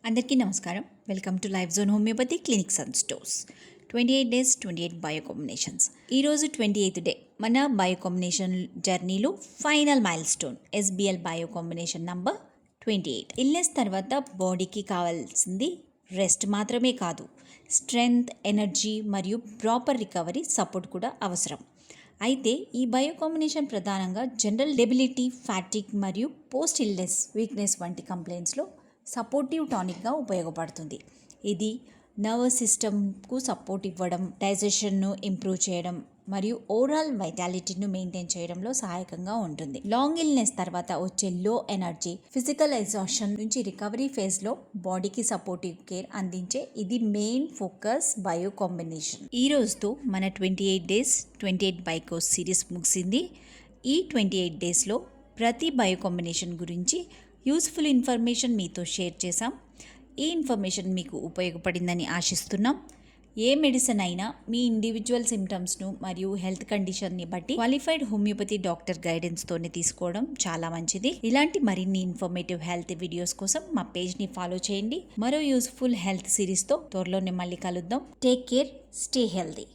అందరికీ నమస్కారం. Welcome to life zone homeopathy clinics and stores. 28 days 28 bio combinations. ఈరోజు 28th day మన bio combination జర్నీలో final mile stone SBL bio combination number 28. Illness తర్వాత బాడీకి కావాల్సింది రెస్ట్ మాత్రమే కాదు, స్ట్రెంగ్త్, ఎనర్జీ మరియు ప్రాపర్ రికవరీ సపోర్ట్ కూడా అవసరం. అయితే ఈ బయో కాంబినేషన్ ప్రధానంగా జనరల్ డెబిలిటీ, ఫ్యాటిక్ మరియు పోస్ట్ ఇల్నెస్ వీక్నెస్ వంటి కంప్లైంట్స్లో సపోర్టివ్ టానిక్గా ఉపయోగపడుతుంది. ఇది నర్వస్ సిస్టమ్కు సపోర్ట్ ఇవ్వడం, డైజెషన్ను ఇంప్రూవ్ చేయడం మరియు ఓవరాల్ వైటాలిటీను మెయింటైన్ చేయడంలో సహాయకంగా ఉంటుంది. లాంగ్ ఇల్నెస్ తర్వాత వచ్చే లో ఎనర్జీ, ఫిజికల్ ఎగ్జాషన్ నుంచి రికవరీ ఫేజ్లో బాడీకి సపోర్టివ్ కేర్ అందించే ఇది మెయిన్ ఫోకస్ బయో కాంబినేషన్. ఈ రోజుతో మన 28 డేస్ 28 బైకోస్ సిరీస్ ముగిసింది. ఈ 28 డేస్లో ప్రతి బయో కాంబినేషన్ గురించి యూస్ఫుల్ ఇన్ఫర్మేషన్ మీతో షేర్ చేశాం. ఈ ఇన్ఫర్మేషన్ మీకు ఉపయోగపడిందని ఆశిస్తున్నాం. ఏ మెడిసిన్ అయినా మీ ఇండివిజువల్ సిమ్టమ్స్ను మరియు హెల్త్ కండిషన్ని బట్టి క్వాలిఫైడ్ హోమియోపతి డాక్టర్ గైడెన్స్తోనే తీసుకోవడం చాలా మంచిది. ఇలాంటి మరిన్ని ఇన్ఫర్మేటివ్ హెల్త్ వీడియోస్ కోసం మా పేజ్ని ఫాలో చేయండి. మరో యూస్ఫుల్ హెల్త్ సిరీస్తో త్వరలోనే మళ్ళీ కలుద్దాం. Take care, stay healthy.